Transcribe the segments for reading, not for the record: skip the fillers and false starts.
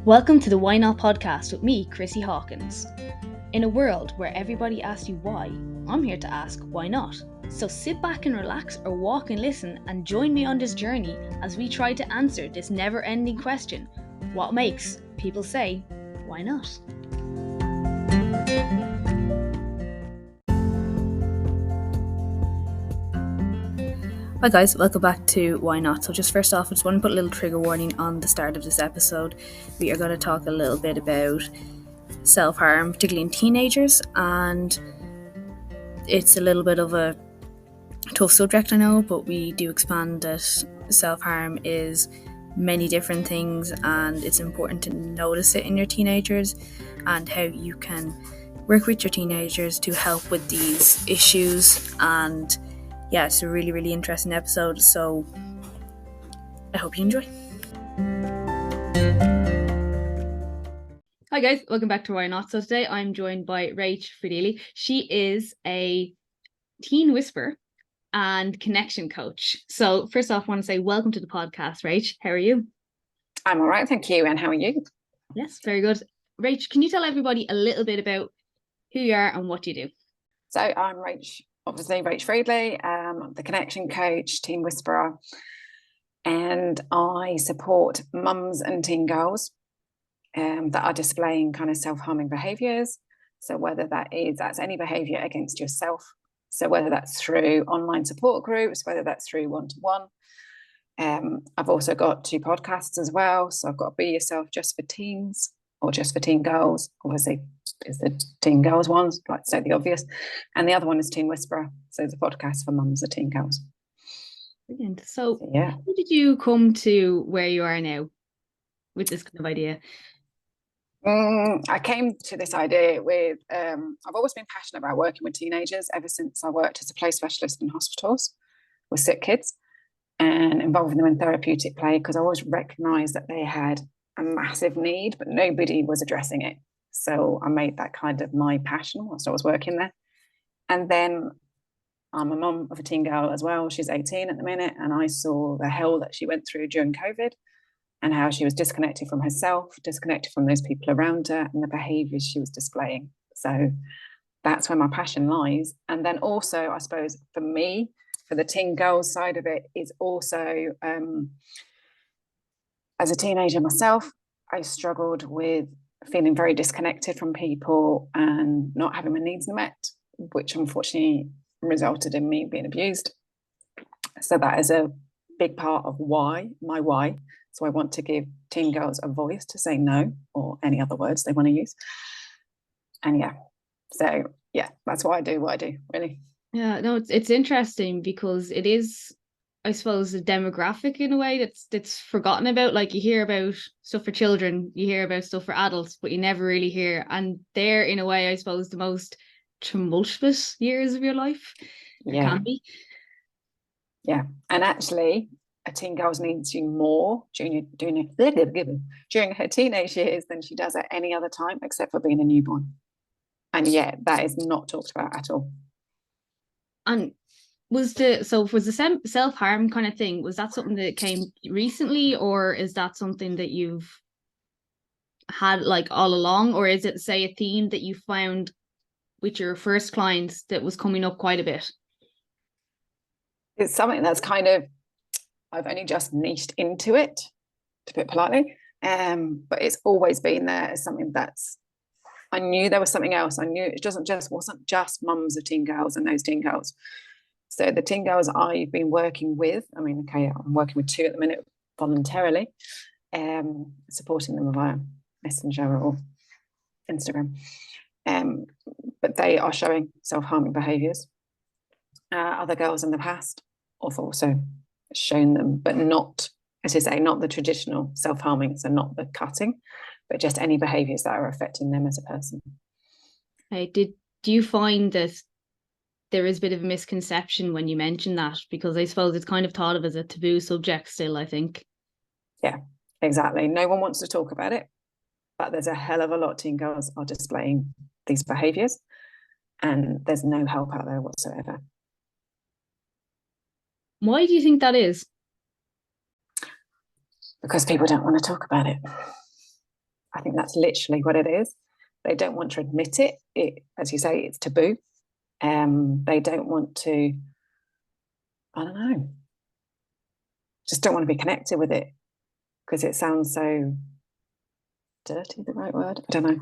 Welcome to the Why Not podcast with me, Chrissy Hawkins. In a world where everybody asks you why, I'm here to ask why not. So sit back and relax or walk and listen and join me on this journey as we try to answer this never-ending question: what makes people say, why not? Hi guys, welcome back to Why Not. So just first off, I just want to put a little trigger warning on the start of this episode. We are going to talk a little bit about self-harm, particularly in teenagers, and it's a little bit of a tough subject, I know, but we do expand that self-harm is many different things, and it's important to notice it in your teenagers and how you can work with your teenagers to help with these issues. And yeah, it's a really, really interesting episode, so I hope you enjoy. Hi guys, welcome back to Why Not. So today I'm joined by Rach Freidili. She is a teen whisperer and connection coach. So first off, I want to say welcome to the podcast, Rach. How are you? I'm all right, thank you. And how are you? Yes, very good. Rach, can you tell everybody a little bit about who you are and what you do? So I'm Rach Freidili, the connection coach, teen whisperer, and I support mums and teen girls that are displaying kind of self-harming behaviours. So whether that's any behaviour against yourself, so whether that's through online support groups, whether that's through one-to-one. I've also got 2 podcasts as well. So I've got Be Yourself Just for Teens, or Just for Teen Girls. Obviously, is the teen girls ones, like to say the obvious. And the other one is Teen Whisperer. So it's a podcast for mums of teen girls. Brilliant. So yeah, how did you come to where you are now with this kind of idea? I came to this idea with, I've always been passionate about working with teenagers ever since I worked as a play specialist in hospitals with sick kids and involving them in therapeutic play, because I always recognised that they had a massive need, but nobody was addressing it. So I made that kind of my passion whilst I was working there. And then I'm a mum of a teen girl as well. She's 18 at the minute, and I saw the hell that she went through during COVID and how she was disconnected from herself, disconnected from those people around her, and the behaviours she was displaying. So that's where my passion lies. And then also, I suppose, for me, for the teen girls side of it, is also, as a teenager myself, I struggled with feeling very disconnected from people and not having my needs met, which unfortunately resulted in me being abused. So that is a big part of my why. So I want to give teen girls a voice to say no, or any other words they want to use. And that's why I do what I do, really. Yeah, no, it's interesting because it is, I suppose, a demographic in a way that's forgotten about. Like, you hear about stuff for children, you hear about stuff for adults, but you never really hear. And they're, in a way, I suppose, the most tumultuous years of your life. Yeah. Can be. Yeah. And actually, a teen girl needs you more during her teenage years than she does at any other time, except for being a newborn. And yet that is not talked about at all. And was the self-harm kind of thing, was that something that came recently, or is that something that you've had like all along, or is it, say, a theme that you found with your first clients that was coming up quite a bit? It's something that's kind of, I've only just niched into it, to put it politely, but it's always been there as something that's, I knew there was something else. I knew it wasn't just mums of teen girls and those teen girls. So the teen girls I've been working with, I'm working with 2 at the minute voluntarily, supporting them via Messenger or Instagram. But they are showing self-harming behaviours. Other girls in the past have also shown them, but not, as you say, not the traditional self-harming, so not the cutting, but just any behaviours that are affecting them as a person. Hey, do you find that there is a bit of a misconception when you mention that? Because I suppose it's kind of thought of as a taboo subject still, I think. Yeah, exactly. No one wants to talk about it, but there's a hell of a lot of teen girls are displaying these behaviours, and there's no help out there whatsoever. Why do you think that is? Because people don't want to talk about it. I think that's literally what it is. They don't want to admit it. As you say, it's taboo. They don't want to, I don't know, just don't want to be connected with it because it sounds so dirty, the right word? I don't know.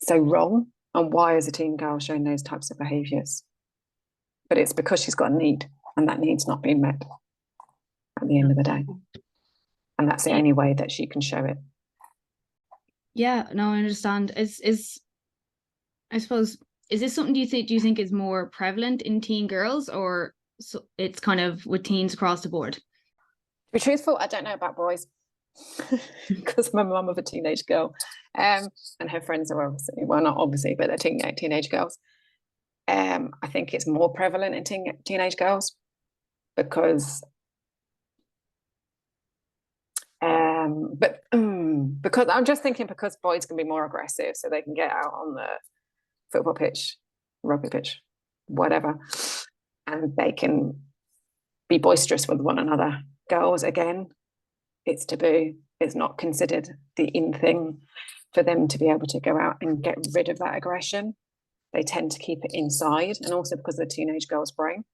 So wrong. And why is a teen girl showing those types of behaviours? But it's because she's got a need, and that need's not being met at the end of the day. And that's the only way that she can show it. Yeah, no, I understand. I suppose, is this something do you think is more prevalent in teen girls, or it's kind of with teens across the board? To be truthful, I don't know about boys because I'm a mum of a teenage girl, and her friends are obviously, well, not obviously, but they're teenage girls. I think it's more prevalent in teenage girls because because I'm just thinking because boys can be more aggressive, so they can get out on the football pitch, rugby pitch, whatever, and they can be boisterous with one another. Girls, again, it's taboo. It's not considered the in thing for them to be able to go out and get rid of that aggression. They tend to keep it inside, and also because of the teenage girl's brain,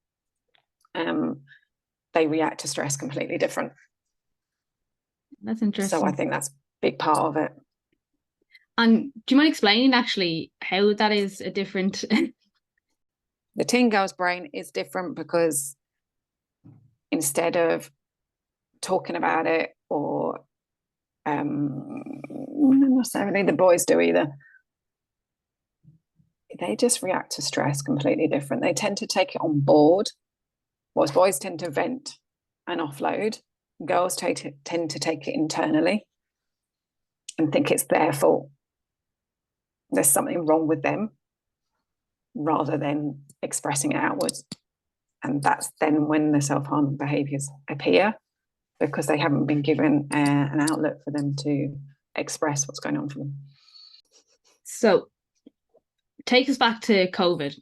they react to stress completely different. That's interesting. So I think that's a big part of it. And do you mind explaining actually how that is a different? The teen girl's brain is different because instead of talking about it, or not necessarily the boys do either, they just react to stress completely different. They tend to take it on board, whilst boys tend to vent and offload. Girls tend to take it internally and think it's their fault. There's something wrong with them rather than expressing it outwards. And that's then when the self-harming behaviours appear, because they haven't been given an outlet for them to express what's going on for them. So take us back to COVID.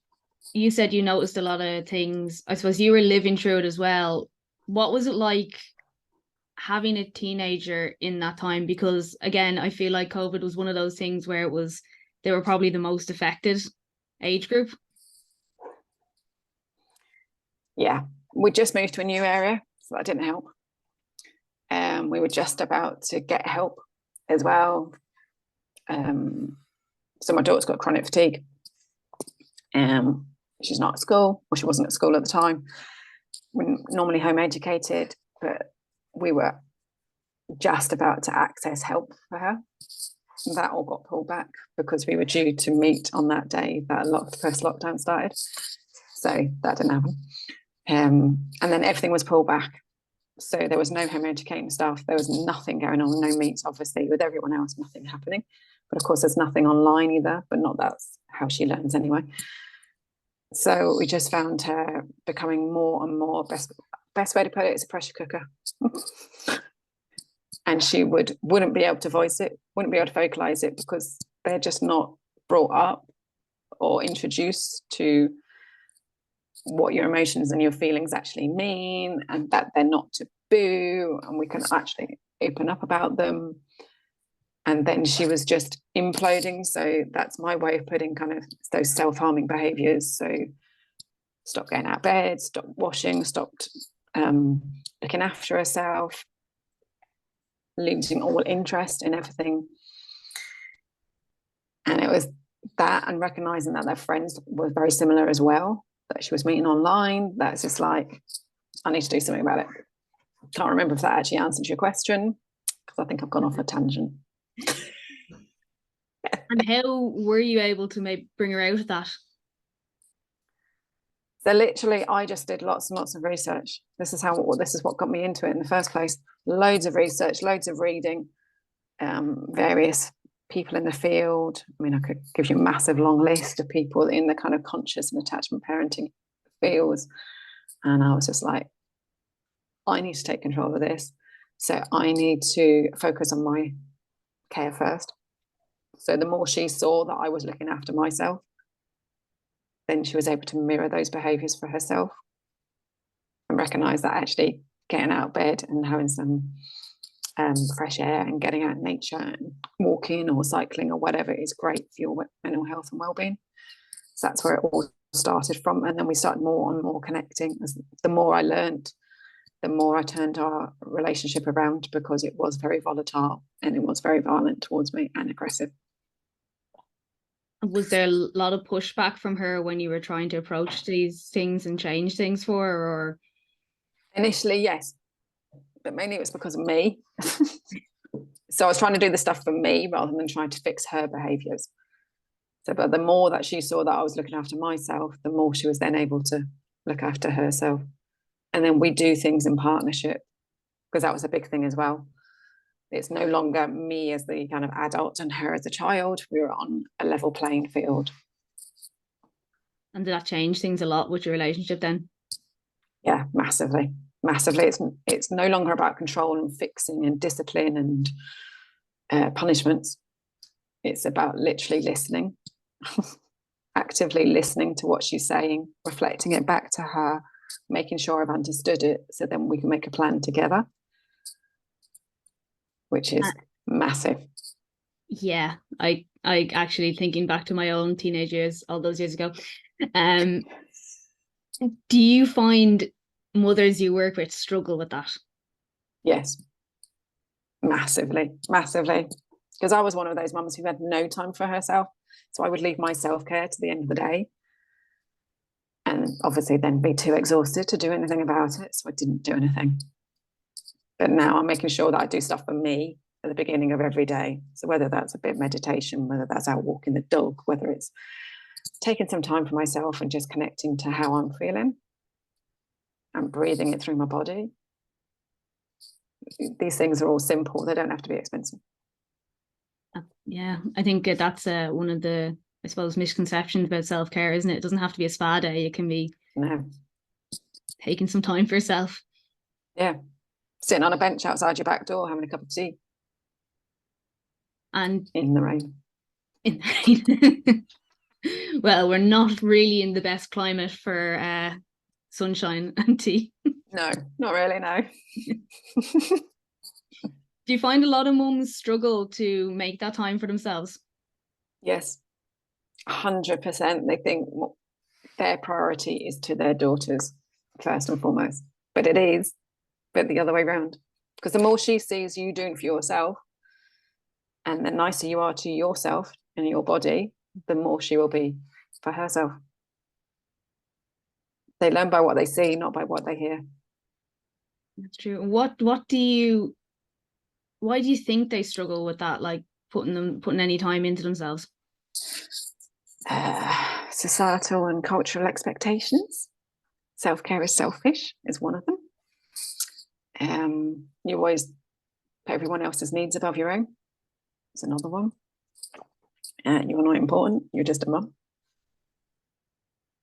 You said you noticed a lot of things. I suppose you were living through it as well. What was it like having a teenager in that time? Because again, I feel like COVID was one of those things where they were probably the most affected age group. Yeah, we just moved to a new area, so that didn't help. We were just about to get help as well. So my daughter's got chronic fatigue. She's not at school, or she wasn't at school at the time. We're normally home educated, but we were just about to access help for her. And that all got pulled back because we were due to meet on that day that the first lockdown started. So that didn't happen. And then everything was pulled back. So there was no home educating staff. There was nothing going on, no meets, obviously, with everyone else, nothing happening. But of course, there's nothing online either, but not that's how she learns anyway. So we just found her becoming more and more, best way to put it is a pressure cooker. And she wouldn't be able to voice it, wouldn't be able to vocalize it, because they're just not brought up or introduced to what your emotions and your feelings actually mean, and that they're not taboo, and we can actually open up about them. And then she was just imploding. So that's my way of putting kind of those self-harming behaviors. So stopped getting out of bed, stopped washing, stopped looking after herself, losing all interest in everything. And it was that, and recognizing that their friends were very similar as well, that she was meeting online. That's just like, I need to do something about it. Can't remember if that actually answered your question, because I think I've gone off a tangent. And how were you able to maybe bring her out of that? So literally, I just did lots and lots of research. This is what got me into it in the first place. Loads of research, loads of reading, various people in the field. I mean, I could give you a massive long list of people in the kind of conscious and attachment parenting fields. And I was just like, I need to take control of this. So I need to focus on my care first. So the more she saw that I was looking after myself, then she was able to mirror those behaviours for herself and recognise that actually getting out of bed and having some fresh air and getting out in nature and walking or cycling or whatever is great for your mental health and well-being. So that's where it all started from. And then we started more and more connecting. The more I learned, the more I turned our relationship around, because it was very volatile and it was very violent towards me and aggressive. Was there a lot of pushback from her when you were trying to approach these things and change things for her? Or initially, yes, but mainly it was because of me. So I was trying to do the stuff for me rather than trying to fix her behaviours. So, but the more that she saw that I was looking after myself, the more she was then able to look after herself. And then we do things in partnership, because that was a big thing as well. It's no longer me as the kind of adult and her as a child. We were on a level playing field. And did that change things a lot with your relationship then? Yeah, massively. It's no longer about control and fixing and discipline and punishments. It's about literally listening, actively listening to what she's saying, reflecting it back to her, making sure I've understood it, so then we can make a plan together, which is massive. Yeah, I actually, thinking back to my own teenage years, all those years ago, do you find mothers you work with struggle with that? Yes, massively. Because I was one of those mums who had no time for herself. So I would leave my self-care to the end of the day, and obviously then be too exhausted to do anything about it. So I didn't do anything. But now I'm making sure that I do stuff for me at the beginning of every day. So whether that's a bit of meditation, whether that's out walking the dog, whether it's taking some time for myself and just connecting to how I'm feeling and breathing it through my body. These things are all simple. They don't have to be expensive. Yeah, I think that's one of the, I suppose, misconceptions about self-care, isn't it? It doesn't have to be a spa day. It can be taking some time for yourself. Yeah, sitting on a bench outside your back door, having a cup of tea. And in the rain. Well, we're not really in the best climate for sunshine and tea. No, not really, no. Do you find a lot of mums struggle to make that time for themselves? Yes, 100%. They think their priority is to their daughters first and foremost, but it is, but the other way around. Because the more she sees you doing for yourself, and the nicer you are to yourself and your body, the more she will be for herself. They learn by what they see, not by what they hear. That's true. Why do you think they struggle with that, like putting any time into themselves? Societal and cultural expectations. Self-care is selfish is one of them. You always put everyone else's needs above your own. It's another one. You're not important. You're just a mum.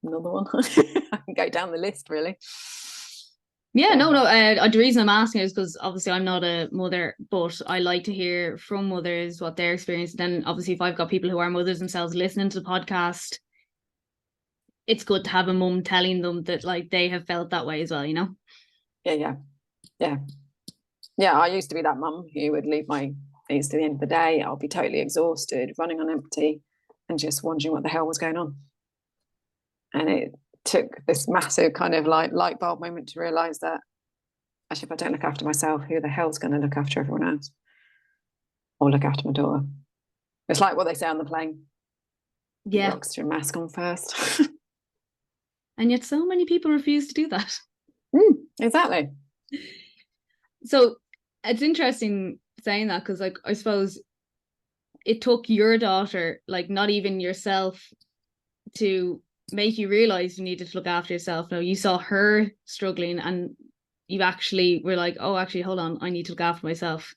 Another one. I can go down the list, really. Yeah, no. The reason I'm asking is because obviously I'm not a mother, but I like to hear from mothers what their experience. Then obviously, if I've got people who are mothers themselves listening to the podcast, it's good to have a mum telling them that like they have felt that way as well, you know? Yeah. I used to be that mum who would leave my needs to the end of the day. I'll be totally exhausted, running on empty, and just wondering what the hell was going on. And it took this massive kind of like light bulb moment to realize that actually, if I don't look after myself, who the hell's going to look after everyone else or look after my daughter? It's like what they say on the plane. Yeah. Put your oxygen mask on first. And yet so many people refuse to do that. Exactly. So it's interesting saying that, because like I suppose it took your daughter, like not even yourself, to make you realize you needed to look after yourself. Now you saw her struggling and you actually were like, oh, actually, hold on, I need to look after myself.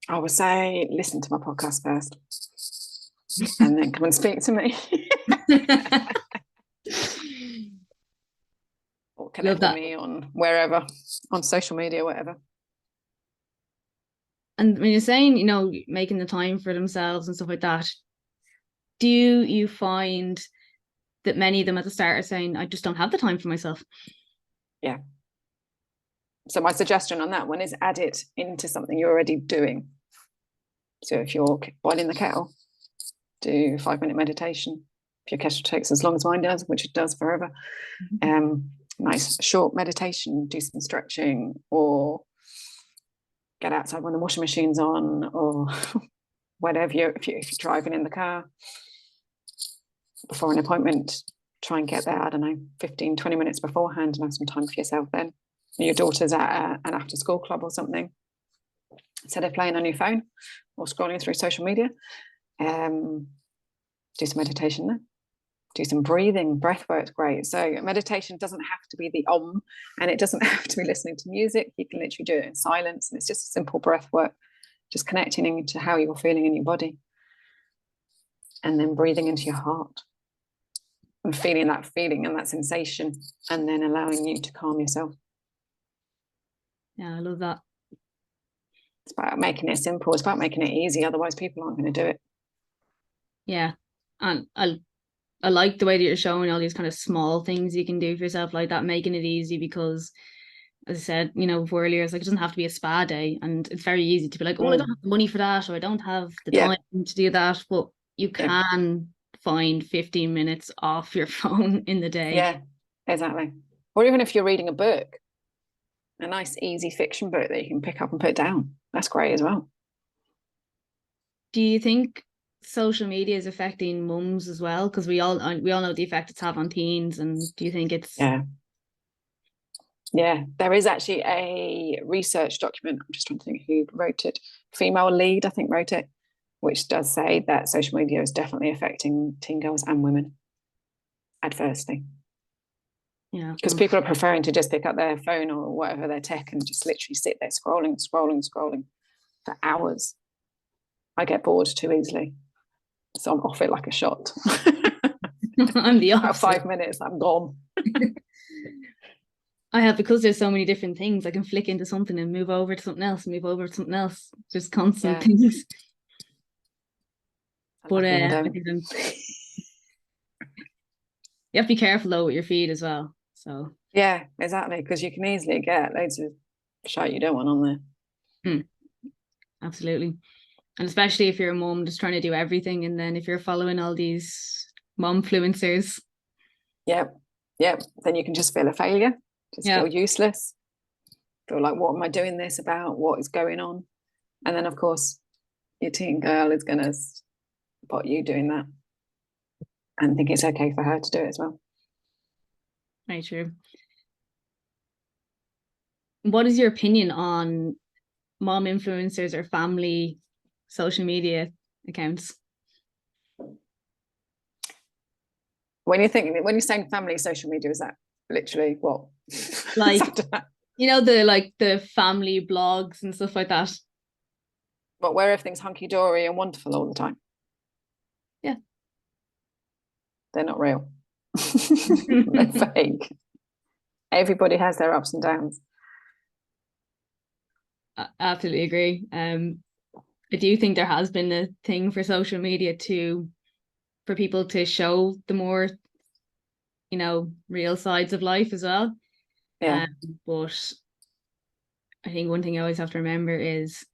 I would say listen to my podcast first and then come and speak to me. Or connect with me on wherever, on social media, whatever. And when you're saying, you know, making the time for themselves and stuff like that, do you find that many of them at the start are saying, I just don't have the time for myself? Yeah. So my suggestion on that one is add it into something you're already doing. So if you're boiling the kettle, do 5-minute meditation. If your kettle takes as long as mine does, which it does forever, nice short meditation, do some stretching, or get outside when the washing machine's on, or whatever. If you're driving in the car before an appointment, try and get there, I don't know, 15-20 minutes beforehand, and have some time for yourself then. Your daughter's at an after school club or something, instead of playing on your phone or scrolling through social media, do some meditation then. Do some breathing. Breath work's great. So meditation doesn't have to be the and it doesn't have to be listening to music. You can literally do it in silence, and it's just simple breath work, just connecting into how you're feeling in your body, and then breathing into your heart and feeling that feeling and that sensation, and then allowing you to calm yourself. Yeah, I love that. It's about making it simple. It's about making it easy. Otherwise, people aren't going to do it. Yeah, and I like the way that you're showing all these kind of small things you can do for yourself like that, making it easy, because as I said, before earlier, it's like it doesn't have to be a spa day, and it's very easy to be like, I don't have the money for that, or I don't have the time to do that, but you can find 15 minutes off your phone in the day. Yeah, exactly. Or even if you're reading a book, a nice easy fiction book that you can pick up and put down, that's great as well. Do you think social media is affecting mums as well? Because we all know the effect it's had on teens, and do you think it's there is actually a research document, I'm just trying to think who wrote it, female lead I think wrote it, which does say that social media is definitely affecting teen girls and women adversely. Yeah, because people are preferring to just pick up their phone or whatever, their tech, and just literally sit there scrolling for hours. I get bored too easily, so I'm off it like a shot. I'm the opposite. 5 minutes, I'm gone. I have, because there's so many different things, I can flick into something and move over to something else, just constant things. But I think you have to be careful though with your feed as well. So yeah, exactly, because you can easily get loads of shit you don't want on there. Absolutely. And especially if you're a mum just trying to do everything, and then if you're following all these mom-fluencers, then you can just feel a failure, feel useless, feel like, what am I doing this about, what is going on? And then of course your teen girl is going to spot you doing that and think it's okay for her to do it as well. Very true. What is your opinion on mom influencers or family social media accounts? When you're saying family social media, is that literally what? Like, the family blogs and stuff like that. But where everything's hunky-dory and wonderful all the time. Yeah. They're not real. They're fake. Everybody has their ups and downs. I absolutely agree. I do think there has been a thing for social media for people to show the more, real sides of life as well. Yeah. But I think one thing I always have to remember is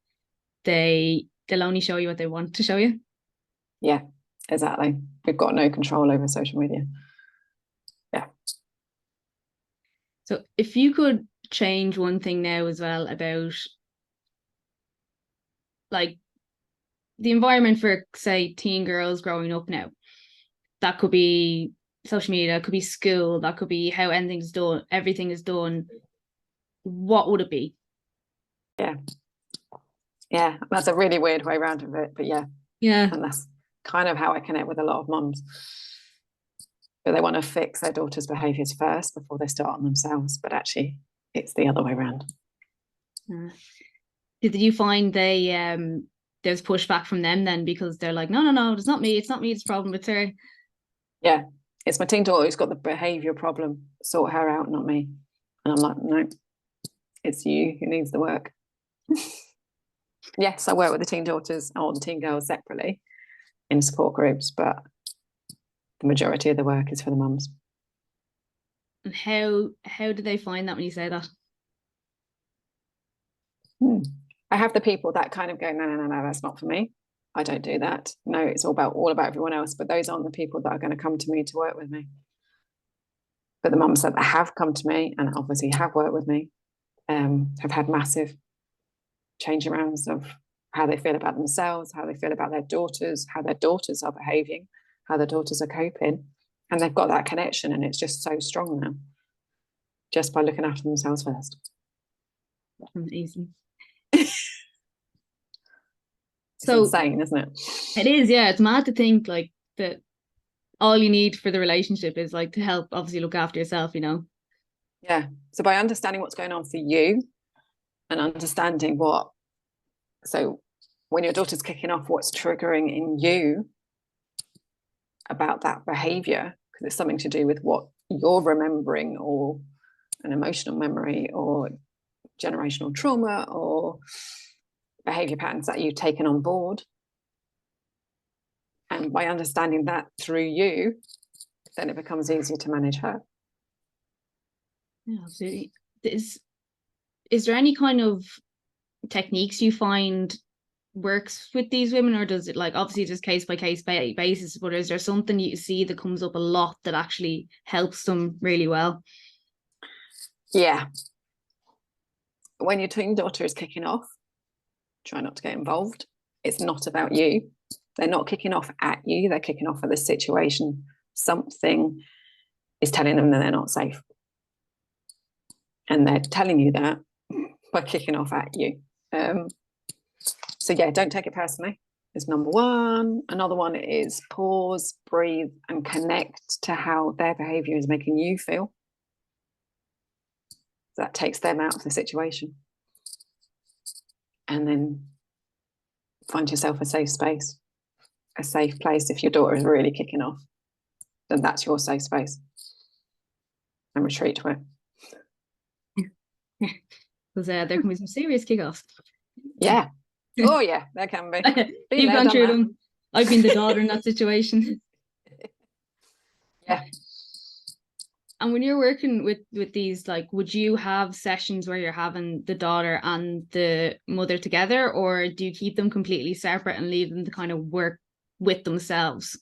they'll only show you what they want to show you. Yeah, exactly. We've got no control over social media. Yeah. So if you could change one thing now as well about like the environment for, say, teen girls growing up now, that could be social media, that could be school, that could be how everything is done, what would it be? Yeah, that's a really weird way around of it, but yeah, and that's kind of how I connect with a lot of mums. But they want to fix their daughters' behaviours first before they start on themselves, but actually it's the other way around. Did you find there's pushback from them then, because they're like, no, it's not me, it's the problem, it's her? Yeah, it's my teen daughter who's got the behaviour problem, sort her out, not me. And I'm like, no, it's you who needs the work. Yes, I work with the teen daughters or the teen girls separately in support groups, but the majority of the work is for the mums. And how do they find that when you say that? I have the people that kind of go, no, that's not for me. I don't do that. No, it's all about everyone else. But those aren't the people that are going to come to me to work with me. But the mums that have come to me and obviously have worked with me have had massive change arounds of how they feel about themselves, how they feel about their daughters, how their daughters are behaving, how their daughters are coping. And they've got that connection, and it's just so strong now, just by looking after themselves first. Amazing. It's insane, isn't it? It is, yeah. It's mad to think like that all you need for the relationship is like to help obviously look after yourself, you know? Yeah. So by understanding what's going on for you and understanding so when your daughter's kicking off, what's triggering in you about that behavior, because it's something to do with what you're remembering, or an emotional memory, or generational trauma, or behavior patterns that you've taken on board. And by understanding that through you, then it becomes easier to manage her. Yeah, absolutely. Is there any kind of techniques you find works with these women, or does it, like, obviously just case by case basis, but is there something you see that comes up a lot that actually helps them really well? Yeah. When your teen daughter is kicking off, try not to get involved. It's not about you. They're not kicking off at you. They're kicking off at the situation. Something is telling them that they're not safe. And they're telling you that by kicking off at you. So yeah, don't take it personally. Is number one. Another one is pause, breathe, and connect to how their behavior is making you feel. That takes them out of the situation. And then find yourself a safe space, a safe place. If your daughter is really kicking off, then that's your safe space. And retreat to it. Because there can be some serious kickoffs. Yeah. Oh yeah, there can be. You've gone through them. I've been the daughter in that situation. Yeah. And when you're working with these, like, would you have sessions where you're having the daughter and the mother together, or do you keep them completely separate and leave them to kind of work with themselves?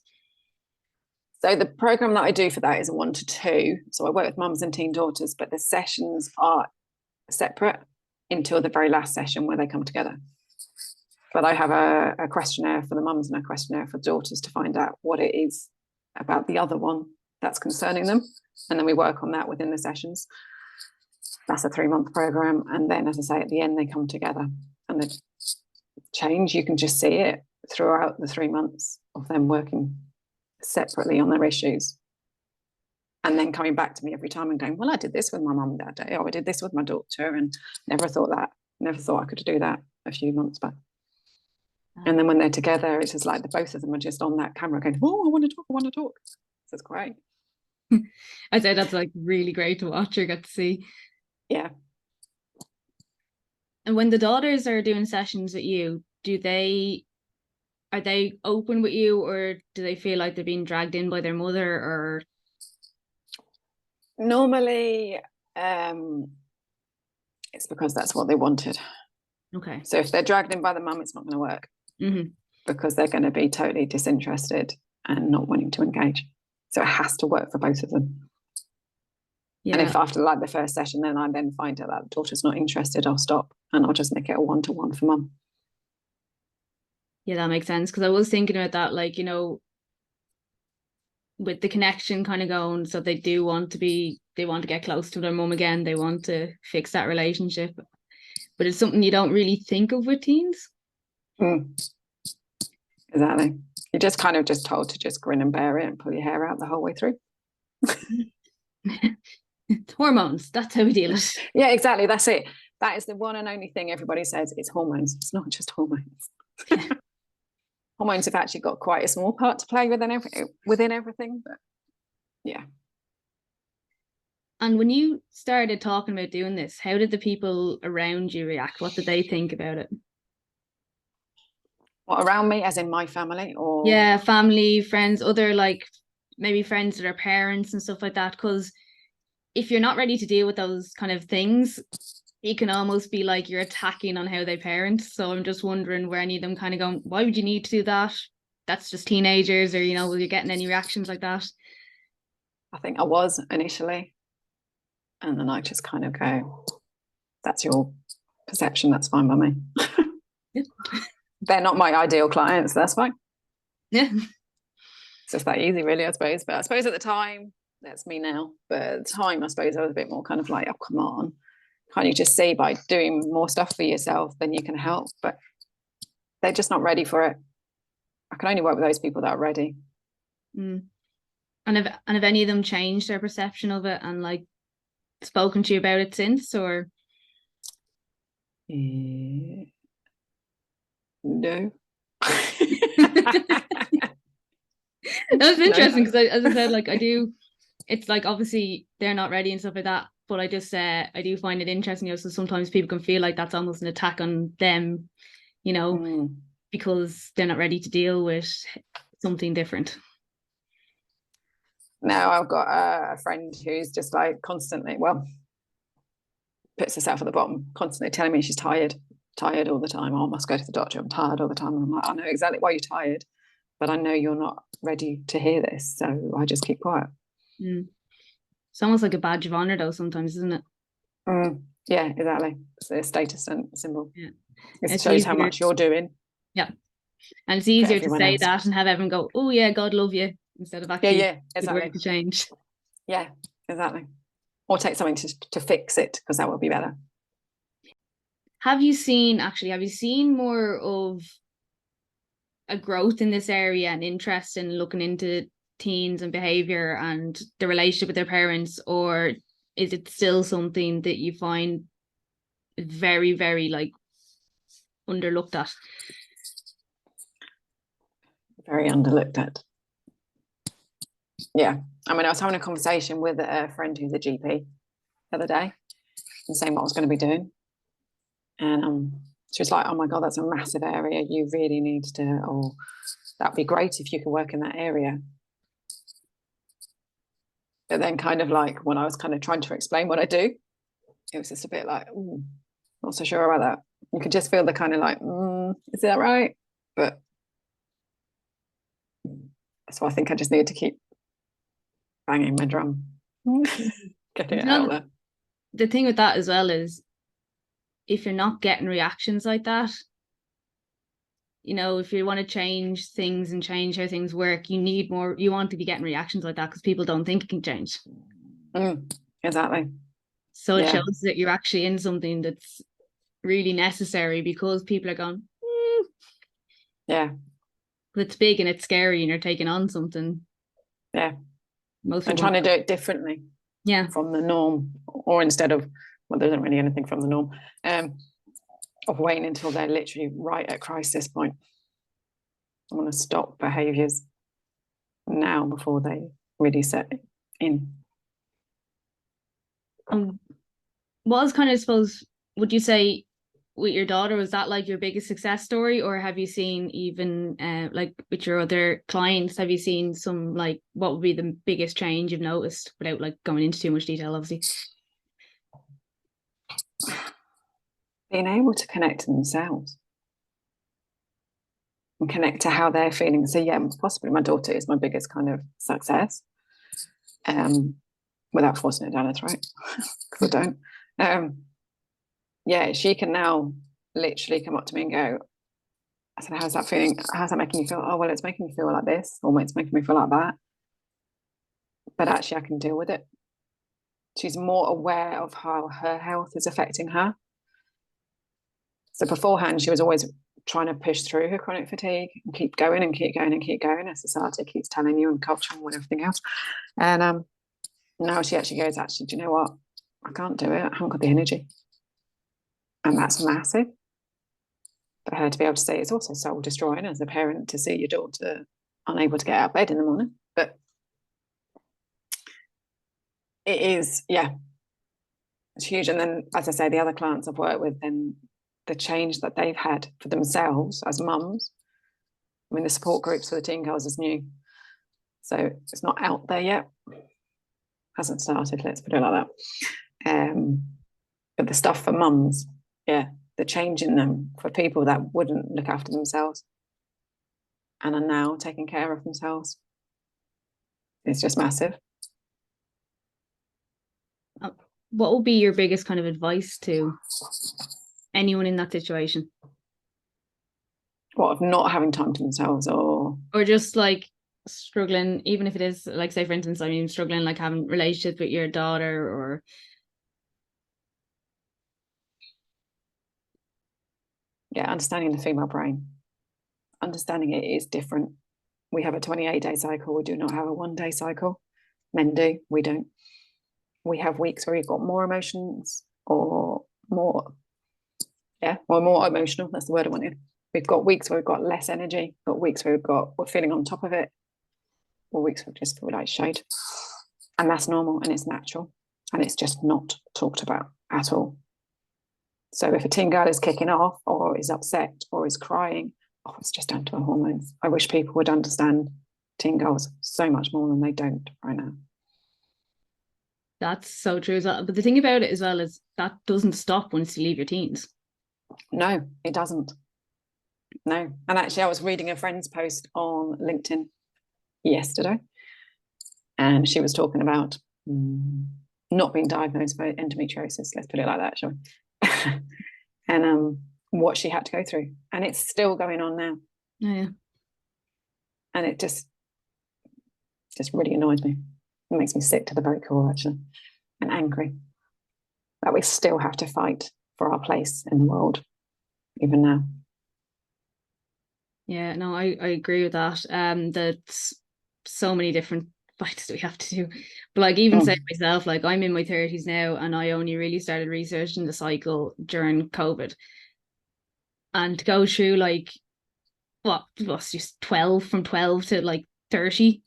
So the program that I do for that is a 1-to-2. So I work with mums and teen daughters, but the sessions are separate until the very last session where they come together. But I have a questionnaire for the mums and a questionnaire for daughters to find out what it is about the other one that's concerning them. And then we work on that within the sessions. That's a 3-month program. And then, as I say, at the end, they come together. And the change, you can just see it throughout the 3 months of them working separately on their issues. And then coming back to me every time and going, well, I did this with my mum that day. Oh, I did this with my daughter. And never thought I could do that a few months back. And then when they're together, it's just like the both of them are just on that camera going, oh, I want to talk. So it's great. I'd say that's like really great to watch or get to see. Yeah. And when the daughters are doing sessions with you, are they open with you, or do they feel like they're being dragged in by their mother? Or normally it's because that's what they wanted. Okay. So if they're dragged in by the mum, it's not going to work. Mm-hmm. Because they're going to be totally disinterested and not wanting to engage. So it has to work for both of them. Yeah. And if after like the first session, then I then find out that the daughter's not interested, I'll stop and I'll just make it a 1-to-1 for mum. Yeah, that makes sense. Because I was thinking about that, like, you know, with the connection kind of going, so they want to get close to their mum again. They want to fix that relationship. But it's something you don't really think of with teens. Exactly. You're just kind of just told to just grin and bear it and pull your hair out the whole way through. Hormones, that's how we deal with it. Yeah, exactly. That's it. That is the one and only thing everybody says. It's hormones. It's not just hormones. Yeah. Hormones have actually got quite a small part to play within everything. But yeah. And when you started talking about doing this, how did the people around you react? What did they think about it? What, around me, as in my family? Or yeah, family, friends, other, like, maybe friends that are parents and stuff like that. Because if you're not ready to deal with those kind of things, it can almost be like you're attacking on how they parent. So I'm just wondering, were any of them kind of going, why would you need to do that? That's just teenagers, or, you know, were you getting any reactions like that? I think I was initially. And then I just kind of go, that's your perception, that's fine by me. Yeah. They're not my ideal clients, that's fine. Yeah. It's just that easy, really, I suppose. But I suppose at the time, that's me now. But at the time, I suppose I was a bit more kind of like, oh, come on. Can't you just see by doing more stuff for yourself, then you can help? But they're just not ready for it. I can only work with those people that are ready. Mm. And have any of them changed their perception of it and like spoken to you about it since, or? No. That's interesting because, as I said, like I do, it's like obviously they're not ready and stuff like that. But I just I do find it interesting, you know, so sometimes people can feel like that's almost an attack on them, you know, because they're not ready to deal with something different. Now I've got a friend who's just like constantly, well, puts herself at the bottom, constantly telling me she's tired all the time. Oh, I must go to the doctor. I'm tired all the time. And I'm like, I know exactly why you're tired, but I know you're not ready to hear this. So I just keep quiet. It's almost like a badge of honor though sometimes, isn't it? Yeah, exactly. It's a status symbol. Yeah. It shows how much you're doing. Yeah. And it's easier to say that and have everyone go, oh yeah, God love you, instead of actually exactly. to change. Yeah, exactly. Or take something to fix it, because that will be better. Have you seen more of a growth in this area and interest in looking into teens and behavior and the relationship with their parents, or is it still something that you find very, very like underlooked at? Very underlooked at. Yeah. I mean, I was having a conversation with a friend who's a GP the other day and saying what I was going to be doing. And she was like, oh my God, that's a massive area. You really need to, or that'd be great if you could work in that area. But then kind of like when I was kind of trying to explain what I do, it was just a bit like, not so sure about that. You could just feel the kind of like, is that right? But so I think I just need to keep banging my drum, getting it out there. The thing with that as well is, if you're not getting reactions like that, you know, if you want to change things and change how things work, you want to be getting reactions like that, because people don't think it can change. Exactly. So it shows that you're actually in something that's really necessary, because people are going, yeah, it's big and it's scary and you're taking on something. Yeah. Most and trying to do it differently. Yeah. From the norm, or instead of, well, there isn't really anything from the norm, of waiting until they're literally right at crisis point. I want to stop behaviours now before they really set in. What was kind of, I suppose, would you say with your daughter, was that like your biggest success story, or have you seen even like with your other clients, have you seen some, like, what would be the biggest change you've noticed, without like going into too much detail, obviously? Being able to connect to themselves and connect to how they're feeling. So yeah, possibly my daughter is my biggest kind of success, without forcing it down her throat, because I don't. Yeah, she can now literally come up to me and go, I said, how's that feeling? How's that making you feel? Oh, well, it's making me feel like this, or it's making me feel like that. But actually, I can deal with it. She's more aware of how her health is affecting her. So beforehand, she was always trying to push through her chronic fatigue and keep going and keep going and keep going, as society keeps telling you, and culture and everything else. And now she actually goes, actually, do you know what? I can't do it. I haven't got the energy. And that's massive. For her to be able to say, it's also soul destroying as a parent to see your daughter unable to get out of bed in the morning. But it is, yeah, it's huge. And then, as I say, the other clients I've worked with, then the change that they've had for themselves as mums. I mean, the support groups for the teen girls is new, so it's not out there yet. Hasn't started, let's put it like that. But the stuff for mums, yeah, the change in them for people that wouldn't look after themselves and are now taking care of themselves, it's just massive. What would be your biggest kind of advice to anyone in that situation? What, of not having time to themselves, or just like struggling, even if it is like, say for instance, I mean, struggling like having relationships with your daughter, or yeah, understanding the female brain, understanding it is different. We have a 28-day cycle. We do not have a 1-day cycle. Men do, we don't. We have weeks where we've got more emotions or more, yeah, or more emotional. That's the word I wanted. We've got weeks where we've got less energy, got weeks where we're feeling on top of it, or weeks where we just feel like shade. And that's normal and it's natural. And it's just not talked about at all. So if a teen girl is kicking off or is upset or is crying, oh, it's just down to her hormones. I wish people would understand teen girls so much more than they don't right now. that's so true as well. But the thing about it as well is that doesn't stop once you leave your teens. No, it doesn't. No. And actually, I was reading a friend's post on LinkedIn yesterday, and she was talking about not being diagnosed with endometriosis, let's put it like that, shall we? And what she had to go through. And it's still going on now. Oh, yeah. And it just really annoys me. It makes me sick to the very core, actually, and angry that we still have to fight for our place in the world, even now. Yeah, no, I agree with that. That's so many different fights that we have to do. But like, even say myself, like I'm in my 30s now, and I only really started researching the cycle during COVID. And to go through like what was just 12 from 12 to like 30.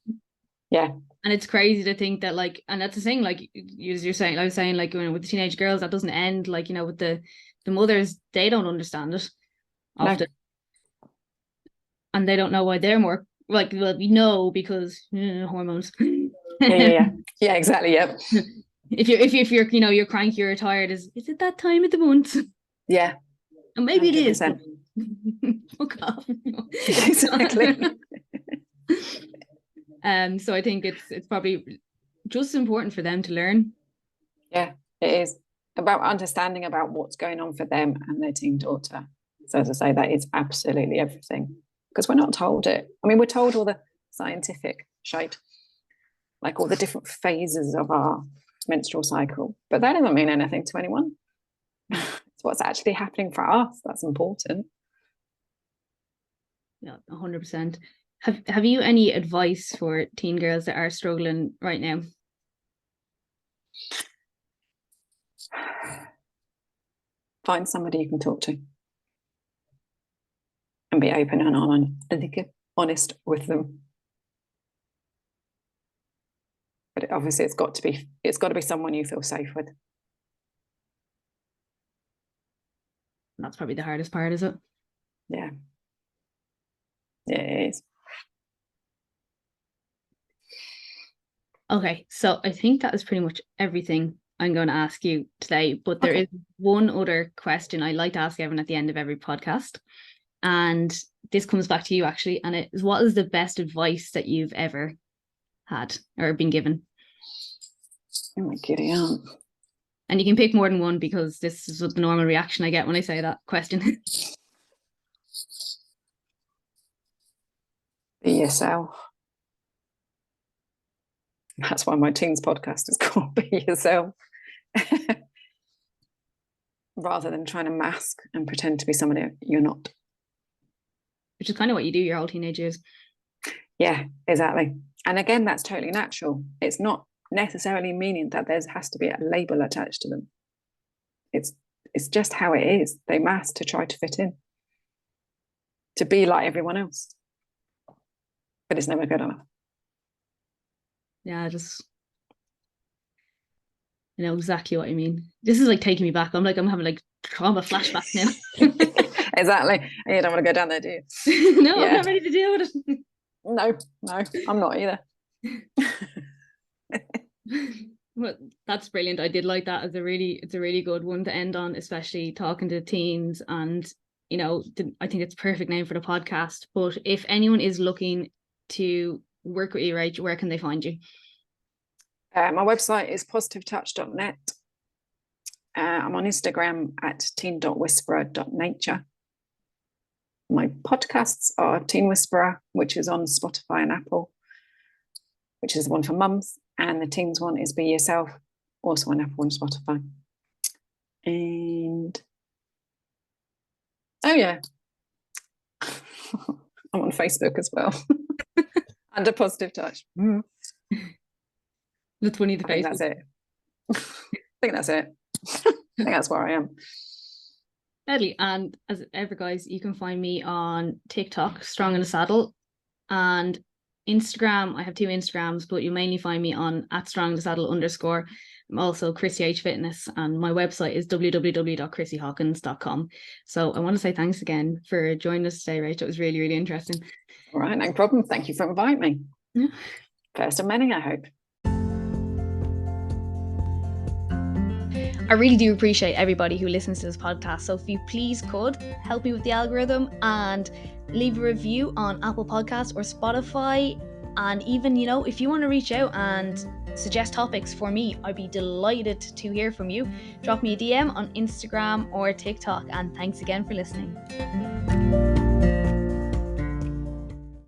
Yeah. And it's crazy to think that, like, and that's the thing, like you're saying, I was saying, like, with the teenage girls, that doesn't end, like, with the mothers, they don't understand it often. No. And they don't know why they're more like, well, we know because hormones. Yeah, exactly. Yep. If you're you're cranky or tired, is it that time of the month? Yeah. And maybe 100%. it is. Fuck off. Exactly. So I think it's probably just important for them to learn. Yeah, it is about understanding about what's going on for them and their teen daughter. So as I say, that is absolutely everything, because we're not told it. I mean, we're told all the scientific shite, like all the different phases of our menstrual cycle, but that doesn't mean anything to anyone. It's what's actually happening for us that's important. Yeah, 100%. Have you any advice for teen girls that are struggling right now? Find somebody you can talk to and be open and honest with them. But obviously it's got to be someone you feel safe with. That's probably the hardest part, is it? Yeah. Yeah, it is. Okay, so I think that is pretty much everything I'm going to ask you today, but there is one other question I like to ask everyone at the end of every podcast. And this comes back to you, actually, and it is, what is the best advice that you've ever had or been given? Oh my giddy aunt. And you can pick more than one, because this is the normal reaction I get when I say that question. Be yourself. That's why my teens podcast is called Be Yourself. Rather than trying to mask and pretend to be somebody you're not. Which is kind of what you do your whole teenage years. Yeah, exactly. And again, that's totally natural. It's not necessarily meaning that there has to be a label attached to them. It's just how it is. They mask to try to fit in, to be like everyone else. But it's never good enough. Yeah, I know exactly what you mean. This is like taking me back. I'm having like trauma flashbacks now. Exactly. And you don't want to go down there, do you? No, yeah. I'm not ready to deal with it. No, I'm not either. Well, that's brilliant. I did like that. It's a really good one to end on, especially talking to teens. And, you know, I think it's a perfect name for the podcast. But if anyone is looking to work with you, Rach, where can they find you? My website is positivetouch.net. I'm on Instagram at teen.whisperer.nature. My podcasts are Teen Whisperer, which is on Spotify and Apple, which is the one for mums. And the teens one is Be Yourself, also on Apple and Spotify. And oh yeah, I'm on Facebook as well. Under Positive Touch. That's funny. I think that's it. I think that's it. I think that's where I am. Deadly. And as ever, guys, you can find me on TikTok, Strong in the Saddle, and Instagram. I have 2 Instagrams, but you mainly find me on @strongthesaddle_. I'm also Chrissy H Fitness, and my website is www.chrissyhawkins.com. So I want to say thanks again for joining us today, Rach. It was really, really interesting. All right, no problem. Thank you for inviting me. Yeah. First of many, I hope. I really do appreciate everybody who listens to this podcast. So if you please could help me with the algorithm and leave a review on Apple Podcasts or Spotify. And even, you know, if you want to reach out and suggest topics for me, I'd be delighted to hear from you. Drop me a DM on Instagram or TikTok. And thanks again for listening.